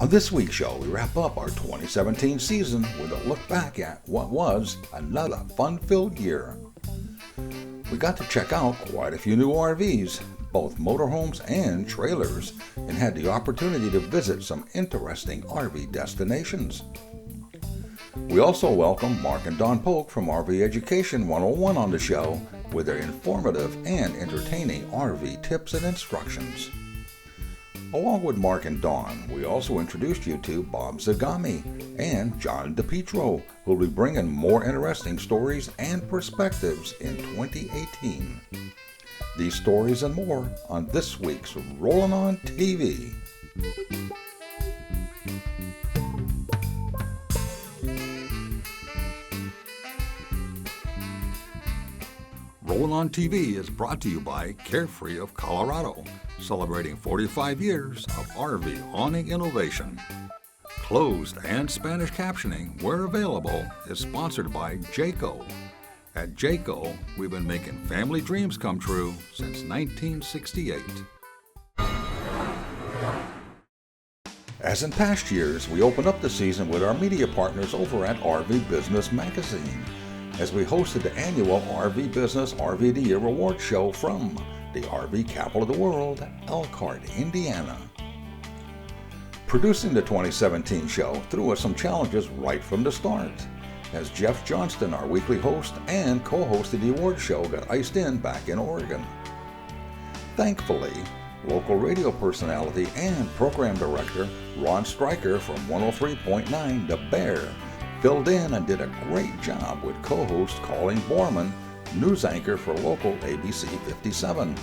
On this week's show, we wrap up our 2017 season with a look back at what was another fun-filled year. We got to check out quite a few new RVs, both motorhomes and trailers, and had the opportunity to visit some interesting RV destinations. We also welcome Mark and Don Polk from RV Education 101 on the show with their informative and entertaining RV tips and instructions. Along with Mark and Don, we also introduced you to Bob Zagami and John DePietro, who will be bringing more interesting stories and perspectives in 2018. These stories and more on this week's Rollin On TV. Rollin On TV is brought to you by Carefree of Colorado, celebrating 45 years of RV awning innovation. Closed and Spanish captioning, where available, is sponsored by Jayco. At Jayco, we've been making family dreams come true since 1968. As in past years, we open up the season with our media partners over at RV Business Magazine, as we hosted the annual RV Business RV of the Year Award Show from the RV capital of the world, Elkhart, Indiana. Producing the 2017 show threw us some challenges right from the start, as Jeff Johnston, our weekly host and co-host of the award show, got iced in back in Oregon. Thankfully, local radio personality and program director Ron Stryker from 103.9 The Bear filled in and did a great job with co-host Colleen Borman, news anchor for local ABC 57.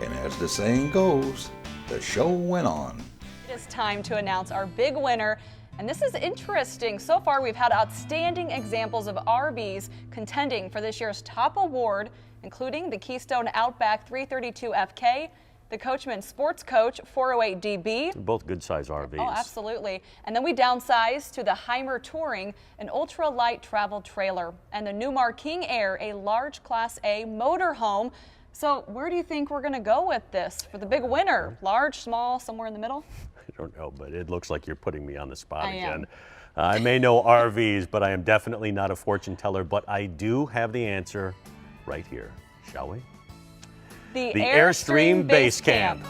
And as the saying goes, the show went on. It is time to announce our big winner, and this is interesting. So far, we've had outstanding examples of RVs contending for this year's top award, including the Keystone Outback 332 FK, the Coachman Sports Coach 408 DB. Both good-sized RVs. Oh, absolutely. And then we downsized to the Heimer Touring, an ultra-light travel trailer, and the Newmar King Air, a large Class A motorhome. So where do you think we're going to go with this for the big winner? Large, small, somewhere in the middle? I don't know, but it looks like you're putting me on the spot I again. am. I may know RVs, but I am definitely not a fortune teller, but I do have the answer right here. Shall we? The Airstream Base Camp.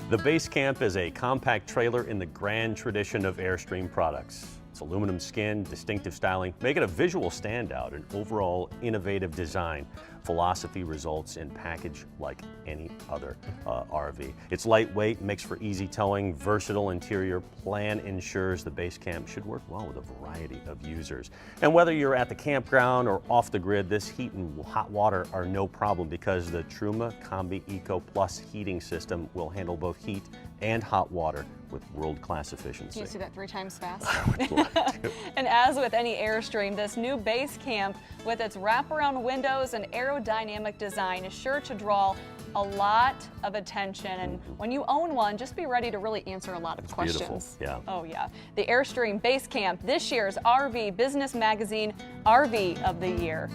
The Base Camp is a compact trailer in the grand tradition of Airstream products. Its aluminum skin, distinctive styling make it a visual standout, and overall innovative design philosophy results in package like any other RV. It's lightweight, makes for easy towing, versatile interior plan ensures the Base Camp should work well with a variety of users. And whether you're at the campground or off the grid, this heat and hot water are no problem because the Truma Combi Eco Plus heating system will handle both heat and hot water with world-class efficiency. Can you see that 3 times fast? I would love to. And as with any Airstream, this new Base Camp with its wraparound windows and aerodynamic design is sure to draw a lot of attention. And when you own one, just be ready to really answer a lot of questions. Beautiful. Yeah. Oh yeah. The Airstream Base Camp, this year's RV Business Magazine RV of the Year.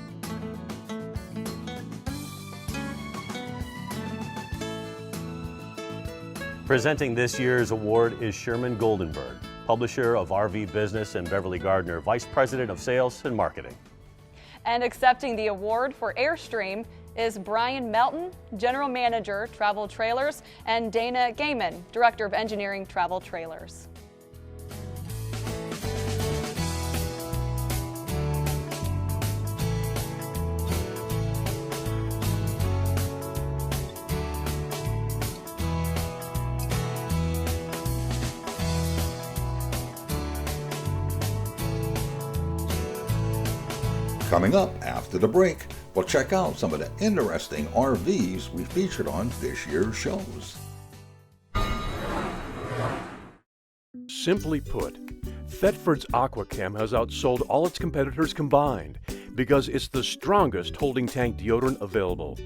Presenting this year's award is Sherman Goldenberg, publisher of RV Business, and Beverly Gardner, Vice President of Sales and Marketing. And accepting the award for Airstream is Brian Melton, General Manager, Travel Trailers, and Dana Gaiman, Director of Engineering, Travel Trailers. Coming up after the break, we'll check out some of the interesting RVs we featured on this year's shows. Simply put, Thetford's AquaChem has outsold all its competitors combined because it's the strongest holding tank deodorant available.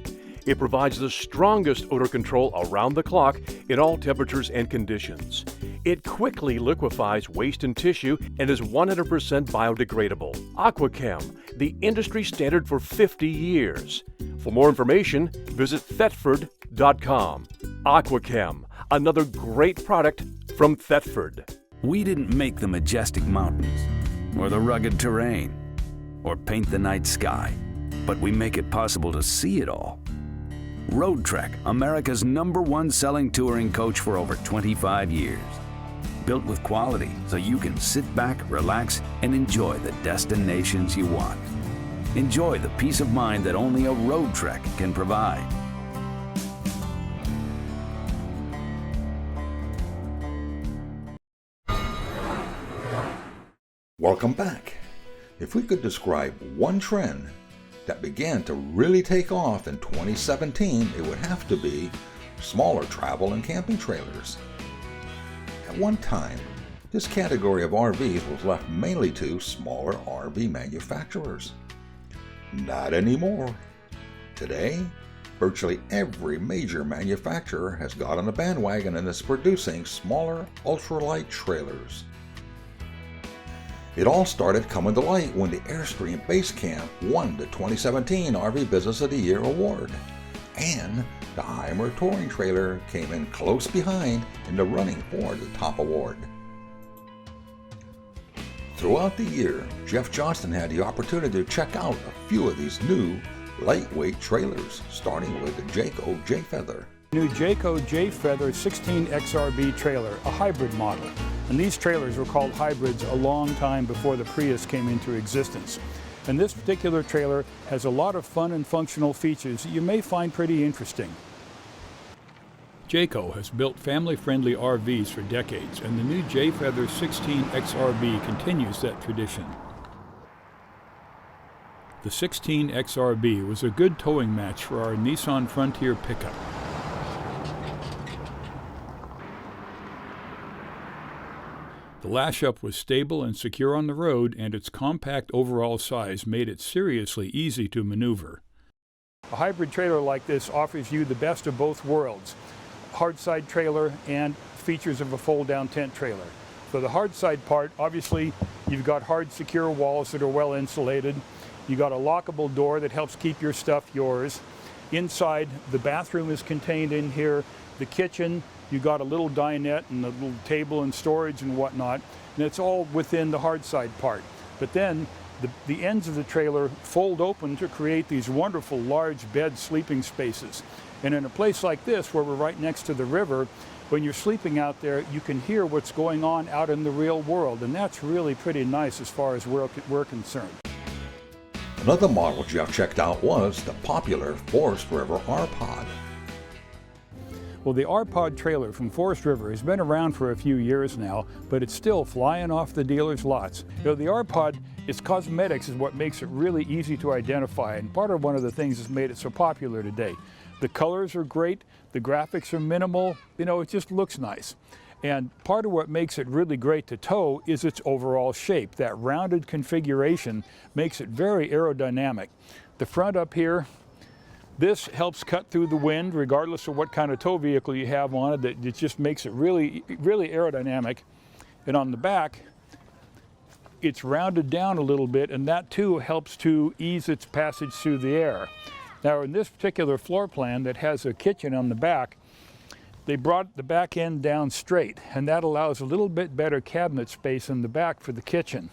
It provides the strongest odor control around the clock in all temperatures and conditions. It quickly liquefies waste and tissue and is 100% biodegradable. AquaChem, the industry standard for 50 years. For more information, visit Thetford.com. AquaChem, another great product from Thetford. We didn't make the majestic mountains, or the rugged terrain, or paint the night sky, but we make it possible to see it all. Road Trek, America's #1 selling touring coach for over 25 years. Built with quality so you can sit back, relax, and enjoy the destinations you want. Enjoy the peace of mind that only a Road Trek can provide. Welcome back. If we could describe one trend that began to really take off in 2017, it would have to be smaller travel and camping trailers. At one time, this category of RVs was left mainly to smaller RV manufacturers. Not anymore. Today, virtually every major manufacturer has got on the bandwagon and is producing smaller ultralight trailers. It all started coming to light when the Airstream Base Camp won the 2017 RV Business of the Year award, and the Heimer Touring Trailer came in close behind in the running for the top award. Throughout the year, Jeff Johnston had the opportunity to check out a few of these new lightweight trailers, starting with the Jayco J-Feather. New Jayco J-Feather 16 XRB trailer, a hybrid model. And these trailers were called hybrids a long time before the Prius came into existence. And this particular trailer has a lot of fun and functional features that you may find pretty interesting. Jayco has built family-friendly RVs for decades, and the new J-Feather 16 XRB continues that tradition. The 16 XRB was a good towing match for our Nissan Frontier pickup. The lash-up was stable and secure on the road, and its compact overall size made it seriously easy to maneuver. A hybrid trailer like this offers you the best of both worlds. Hard side trailer and features of a fold-down tent trailer. For the hard side part, obviously, you've got hard, secure walls that are well insulated. You've got a lockable door that helps keep your stuff yours. Inside, the bathroom is contained in here. The kitchen, you've got a little dinette and a little table and storage and whatnot, and it's all within the hard side part. But then, the ends of the trailer fold open to create these wonderful large bed sleeping spaces. And in a place like this, where we're right next to the river, when you're sleeping out there, you can hear what's going on out in the real world, and that's really pretty nice as far as we're concerned. Another model Jeff checked out was the popular Forest River R-Pod. Well, the R-Pod trailer from Forest River has been around for a few years now, but it's still flying off the dealers' lots. You know, the R-Pod, its cosmetics is what makes it really easy to identify, and part of one of the things that's made it so popular today. The colors are great, the graphics are minimal, you know, it just looks nice. And part of what makes it really great to tow is its overall shape. That rounded configuration makes it very aerodynamic. The front up here, this helps cut through the wind regardless of what kind of tow vehicle you have on it. It just makes it really aerodynamic. And on the back, it's rounded down a little bit, and that too helps to ease its passage through the air. Now in this particular floor plan that has a kitchen on the back, they brought the back end down straight, and that allows a little bit better cabinet space in the back for the kitchen.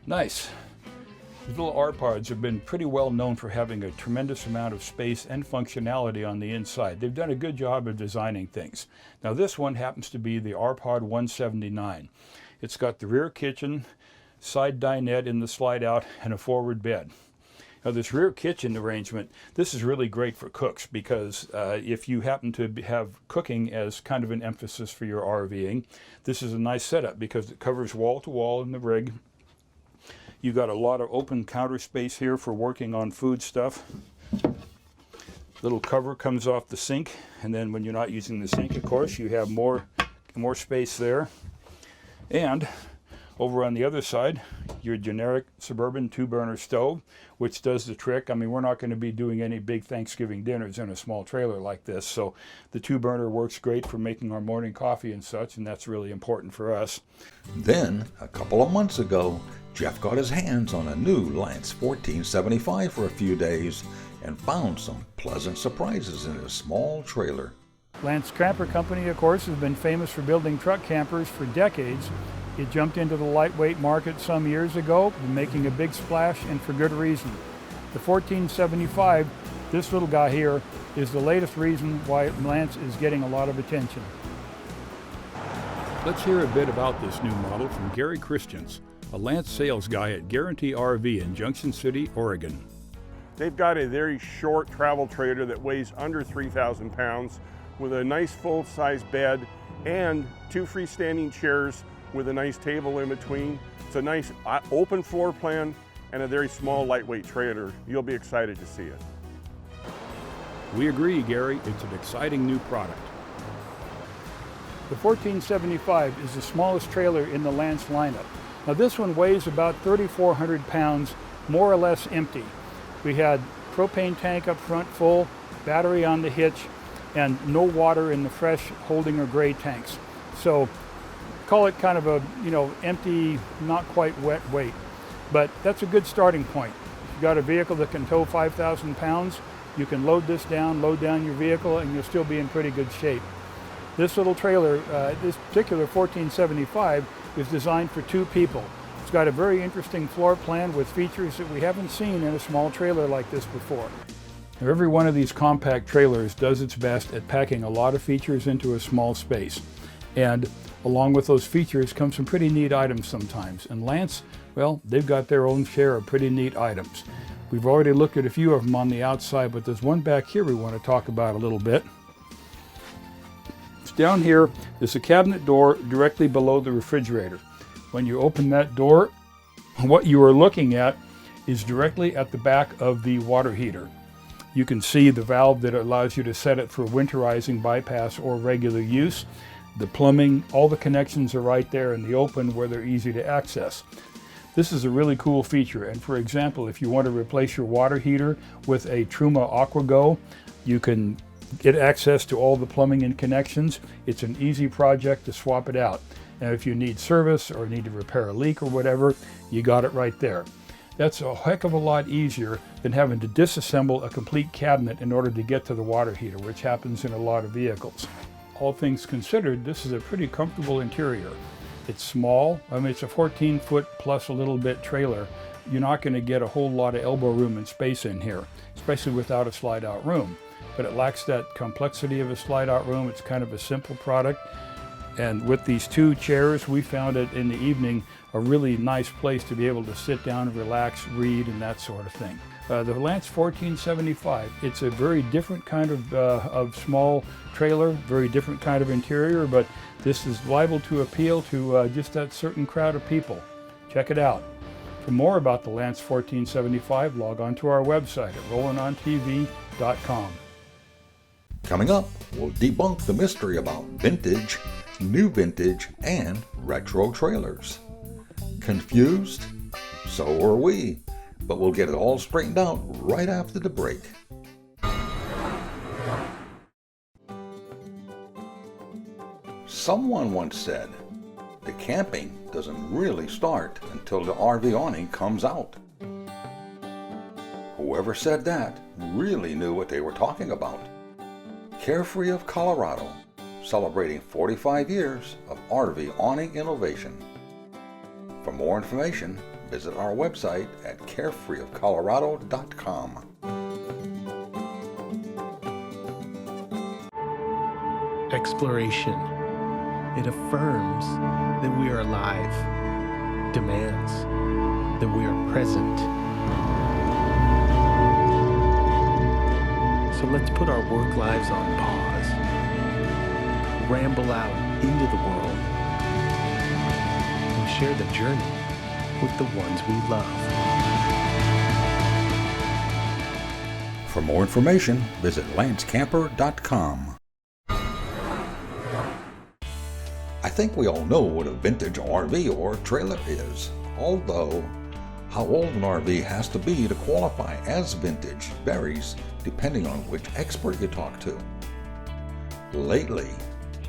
Nice. These little R-Pods have been pretty well known for having a tremendous amount of space and functionality on the inside. They've done a good job of designing things. Now this one happens to be the R-Pod 179. It's got the rear kitchen, side dinette in the slide out, and a forward bed. Now this rear kitchen arrangement, this is really great for cooks because if you happen to have cooking as kind of an emphasis for your RVing, this is a nice setup because it covers wall to wall in the rig. You've got a lot of open counter space here for working on food stuff. Little cover comes off the sink, and then when you're not using the sink, of course, you have more space there. And over on the other side, your generic suburban 2-burner stove, which does the trick. I mean, we're not going to be doing any big Thanksgiving dinners in a small trailer like this, so the 2-burner works great for making our morning coffee and such, and that's really important for us. Then, a couple of months ago, Jeff got his hands on a new Lance 1475 for a few days and found some pleasant surprises in his small trailer. Lance Camper Company, of course, has been famous for building truck campers for decades. It jumped into the lightweight market some years ago, making a big splash, and for good reason. The 1475, this little guy here, is the latest reason why Lance is getting a lot of attention. Let's hear a bit about this new model from Gary Christians, a Lance sales guy at Guarantee RV in Junction City, Oregon. They've got a very short travel trailer that weighs under 3,000 pounds with a nice full-size bed and 2 freestanding chairs with a nice table in between. It's a nice open floor plan and a very small lightweight trailer. You'll be excited to see it. We agree, Gary. It's an exciting new product. The 1475 is the smallest trailer in the Lance lineup. Now this one weighs about 3,400 pounds, more or less empty. We had propane tank up front full, battery on the hitch, and no water in the fresh holding or gray tanks. So call it kind of a, empty, not quite wet weight. But that's a good starting point. If you've got a vehicle that can tow 5,000 pounds, you can load this down, load down your vehicle, and you'll still be in pretty good shape. This little trailer, this particular 1475, is designed for 2 people. It's got a very interesting floor plan with features that we haven't seen in a small trailer like this before. Now, every one of these compact trailers does its best at packing a lot of features into a small space. And along with those features come some pretty neat items sometimes. And Lance, well, they've got their own share of pretty neat items. We've already looked at a few of them on the outside, but there's one back here we want to talk about a little bit. It's down here. There's a cabinet door directly below the refrigerator. When you open that door, what you are looking at is directly at the back of the water heater. You can see the valve that allows you to set it for winterizing, bypass, or regular use. The plumbing, all the connections are right there in the open where they're easy to access. This is a really cool feature, and for example, if you want to replace your water heater with a Truma AquaGo, you can get access to all the plumbing and connections. It's an easy project to swap it out. And if you need service or need to repair a leak or whatever, you got it right there. That's a heck of a lot easier than having to disassemble a complete cabinet in order to get to the water heater, which happens in a lot of vehicles. All things considered, this is a pretty comfortable interior. It's small. I mean, it's a 14-foot plus a little bit trailer. You're not going to get a whole lot of elbow room and space in here, especially without a slide-out room. But it lacks that complexity of a slide-out room. It's kind of a simple product. And with these 2 chairs, we found it in the evening a really nice place to be able to sit down and relax, read, and that sort of thing. The Lance 1475, it's a very different kind of small trailer, very different kind of interior, but this is liable to appeal to just that certain crowd of people. Check it out. For more about the Lance 1475, log on to our website at rollinontv.com. Coming up, we'll debunk the mystery about vintage, new vintage, and retro trailers. Confused? So are we. But we'll get it all straightened out right after the break. Someone once said, the camping doesn't really start until the RV awning comes out. Whoever said that really knew what they were talking about. Carefree of Colorado, celebrating 45 years of RV awning innovation. For more information, visit our website at carefreeofcolorado.com. Exploration. It affirms that we are alive, demands that we are present. So let's put our work lives on pause, ramble out into the world, and share the journey with the ones we love. For more information, visit lancecamper.com. I think we all know what a vintage RV or trailer is. although how old an RV has to be to qualify as vintage varies depending on which expert you talk to. Lately,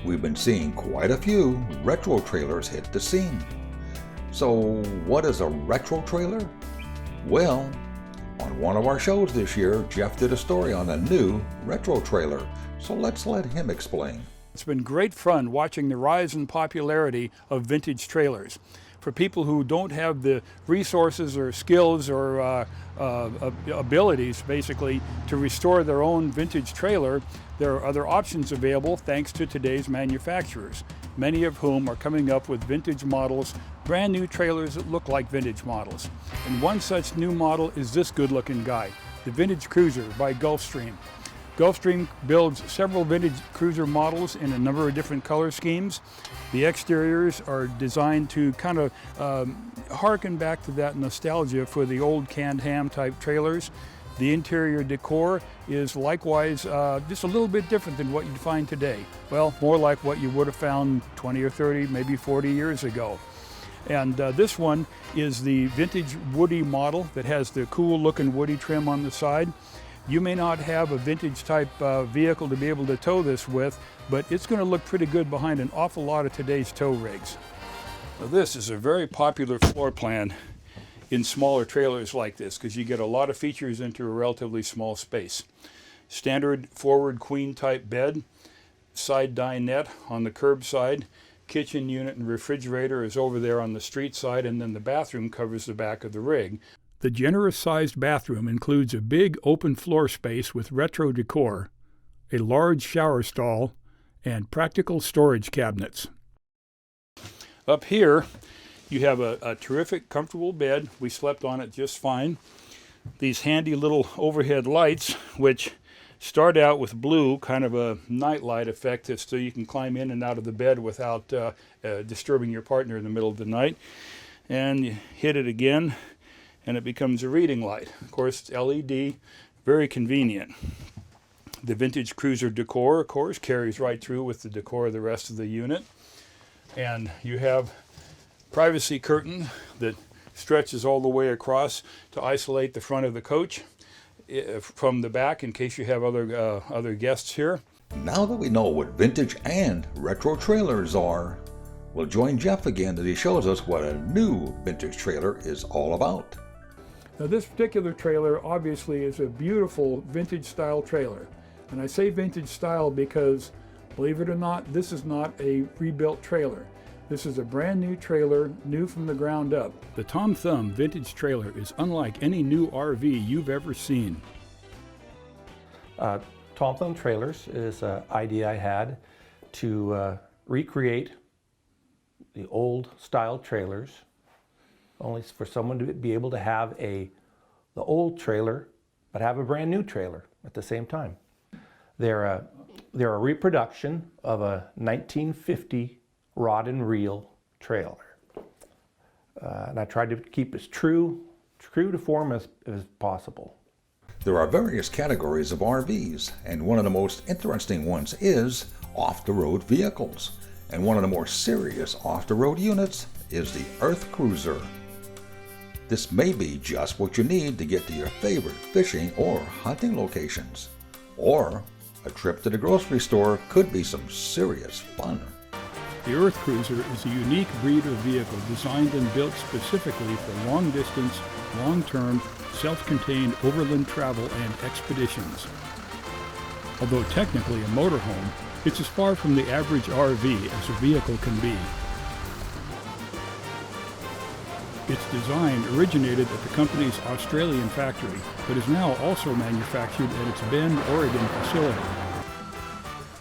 we've been seeing quite a few retro trailers hit the scene. So what is a retro trailer? Well, on one of our shows this year, Jeff did a story on a new retro trailer, so let's let him explain. It's been great fun watching the rise in popularity of vintage trailers. For people who don't have the resources or skills or abilities, basically, to restore their own vintage trailer, there are other options available thanks to today's manufacturers, many of whom are coming up with vintage models, brand new trailers that look like vintage models. And one such new model is this good-looking guy, the Vintage Cruiser by Gulfstream. Gulfstream builds several vintage cruiser models in a number of different color schemes. The exteriors are designed to kind of harken back to that nostalgia for the old canned ham type trailers. The interior decor is likewise just a little bit different than what you'd find today. Well, more like what you would have found 20 or 30, maybe 40 years ago. And this one is the vintage Woody model that has the cool looking Woody trim on the side. You may not have a vintage type vehicle to be able to tow this with, but it's going to look pretty good behind an awful lot of today's tow rigs. Now, this is a very popular floor plan in smaller trailers like this because you get a lot of features into a relatively small space. Standard forward queen type bed, side dinette on the curb side, kitchen unit and refrigerator is over there on the street side, and then the bathroom covers the back of the rig. The generous-sized bathroom includes a big open floor space with retro decor, a large shower stall, and practical storage cabinets. Up here, you have a terrific, comfortable bed. We slept on it just fine. These handy little overhead lights, which start out with blue, kind of a nightlight effect, so you can climb in and out of the bed without disturbing your partner in the middle of the night. And you hit it again, and it becomes a reading light. Of course, it's LED, very convenient. The Vintage Cruiser decor, of course, carries right through with the decor of the rest of the unit. And you have privacy curtain that stretches all the way across to isolate the front of the coach from the back in case you have other guests here. Now that we know what vintage and retro trailers are, we'll join Jeff again as he shows us what a new vintage trailer is all about. Now, this particular trailer obviously is a beautiful vintage style trailer. And I say vintage style because, believe it or not, this is not a rebuilt trailer. This is a brand new trailer, new from the ground up. The Tom Thumb vintage trailer is unlike any new RV you've ever seen. Tom Thumb Trailers is an idea I had to recreate the old style trailers, only for someone to be able to have the old trailer, but have a brand new trailer at the same time. They're a reproduction of a 1950 rod and reel trailer. And I tried to keep as true to form as possible. There are various categories of RVs, and one of the most interesting ones is off-the-road vehicles. And one of the more serious off-the-road units is the Earth Cruiser. This may be just what you need to get to your favorite fishing or hunting locations. Or a trip to the grocery store could be some serious fun. The Earth Cruiser is a unique breed of vehicle designed and built specifically for long-distance, long-term, self-contained overland travel and expeditions. Although technically a motorhome, it's as far from the average RV as a vehicle can be. Its design originated at the company's Australian factory, but is now also manufactured at its Bend, Oregon facility.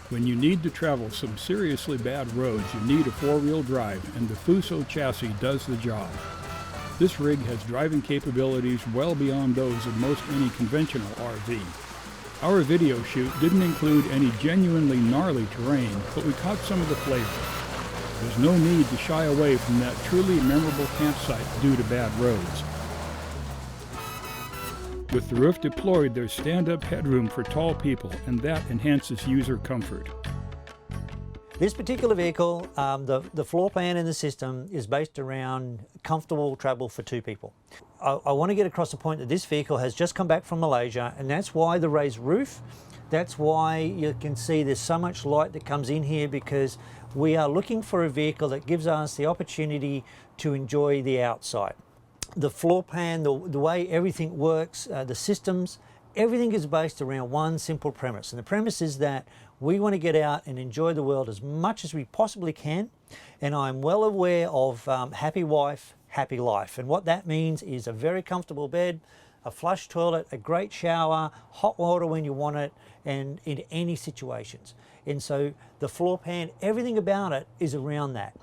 When you need to travel some seriously bad roads, you need a four-wheel drive, and the Fuso chassis does the job. This rig has driving capabilities well beyond those of most any conventional RV. Our video shoot didn't include any genuinely gnarly terrain, but we caught some of the flavor. There's no need to shy away from that truly memorable campsite due to bad roads. With the roof deployed, there's stand-up headroom for tall people, and that enhances user comfort. This particular vehicle, the floor plan in the system is based around comfortable travel for 2 people. I want to get across the point that this vehicle has just come back from Malaysia, and that's why the raised roof. That's why you can see there's so much light that comes in here, because we are looking for a vehicle that gives us the opportunity to enjoy the outside. The floor plan, the way everything works, the systems, everything is based around one simple premise. And the premise is that we want to get out and enjoy the world as much as we possibly can. And I'm well aware of happy wife, happy life. And what that means is a very comfortable bed, a flush toilet, a great shower, hot water when you want it, and in any situations. And so the floor plan, everything about it is around that.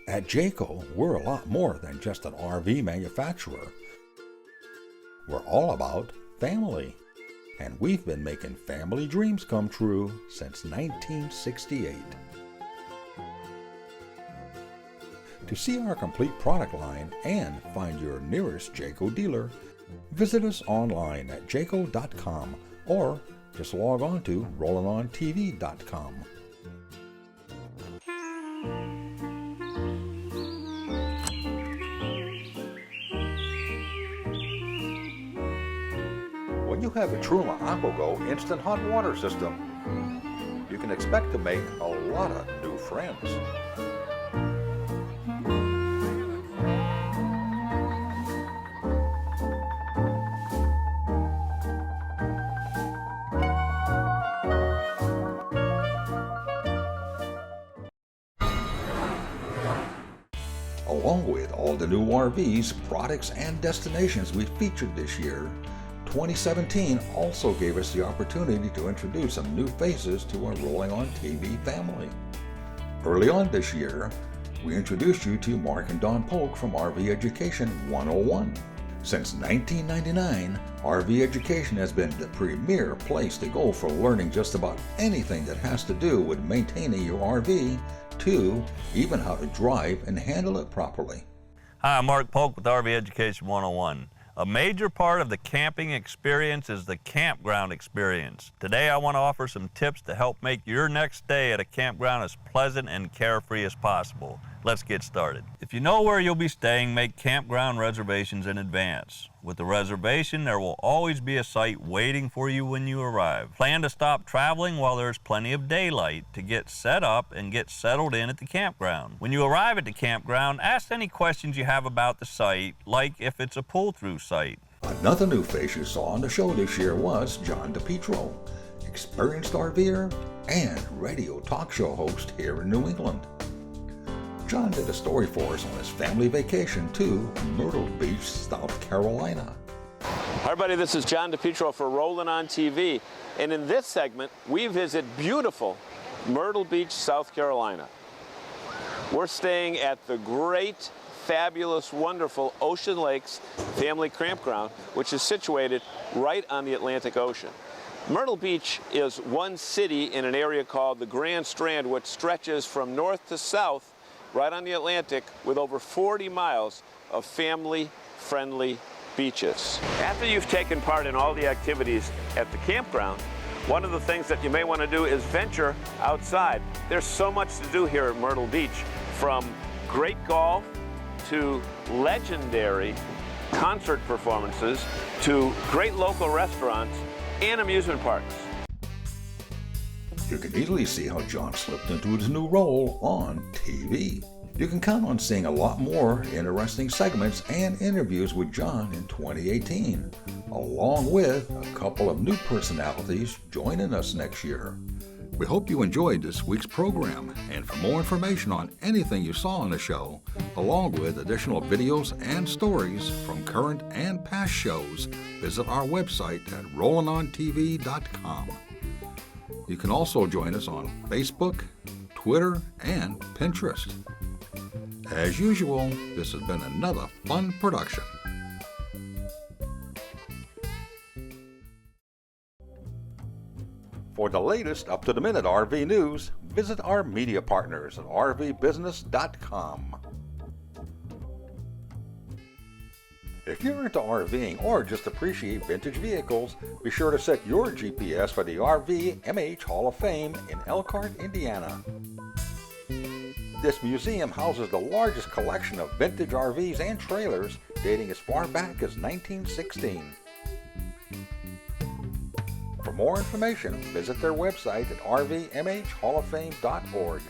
At Jayco, we're a lot more than just an RV manufacturer. We're all about family, and we've been making family dreams come true since 1968. To see our complete product line and find your nearest Jayco dealer, visit us online at jayco.com or just log on to rollinontv.com. When you have a Truma AquaGo instant hot water system, you can expect to make a lot of new friends. Along with all the new RVs, products, and destinations we featured this year, 2017 also gave us the opportunity to introduce some new faces to our Rollin On TV family. Early on this year, we introduced you to Mark and Don Polk from RV Education 101. Since 1999, RV Education has been the premier place to go for learning just about anything that has to do with maintaining your RV, to even how to drive and handle it properly. Hi, I'm Mark Polk with RV Education 101. A major part of the camping experience is the campground experience. Today I want to offer some tips to help make your next day at a campground as pleasant and carefree as possible. Let's get started. If you know where you'll be staying, make campground reservations in advance. With a reservation, there will always be a site waiting for you when you arrive. Plan to stop traveling while there's plenty of daylight to get set up and get settled in at the campground. When you arrive at the campground, ask any questions you have about the site, like if it's a pull-through site. Another new face you saw on the show this year was John DePietro, experienced RVer and radio talk show host here in New England. John did a story for us on his family vacation to Myrtle Beach, South Carolina. Hi everybody, this is John DePietro for Rollin On TV, and in this segment we visit beautiful Myrtle Beach, South Carolina. We're staying at the great, fabulous, wonderful Ocean Lakes Family Campground, which is situated right on the Atlantic Ocean. Myrtle Beach is one city in an area called the Grand Strand, which stretches from north to south right on the Atlantic with over 40 miles of family-friendly beaches. After you've taken part in all the activities at the campground, one of the things that you may want to do is venture outside. There's so much to do here at Myrtle Beach, from great golf to legendary concert performances to great local restaurants and amusement parks. You can easily see how John slipped into his new role on TV. You can count on seeing a lot more interesting segments and interviews with John in 2018, along with a couple of new personalities joining us next year. We hope you enjoyed this week's program, and for more information on anything you saw on the show, along with additional videos and stories from current and past shows, visit our website at rollinontv.com. You can also join us on Facebook, Twitter, and Pinterest. As usual, this has been another fun production. For the latest up-to-the-minute RV news, visit our media partners at rvbusiness.com. If you're into RVing or just appreciate vintage vehicles, be sure to set your GPS for the RV MH Hall of Fame in Elkhart, Indiana. This museum houses the largest collection of vintage RVs and trailers dating as far back as 1916. For more information, visit their website at rvmhhalloffame.org.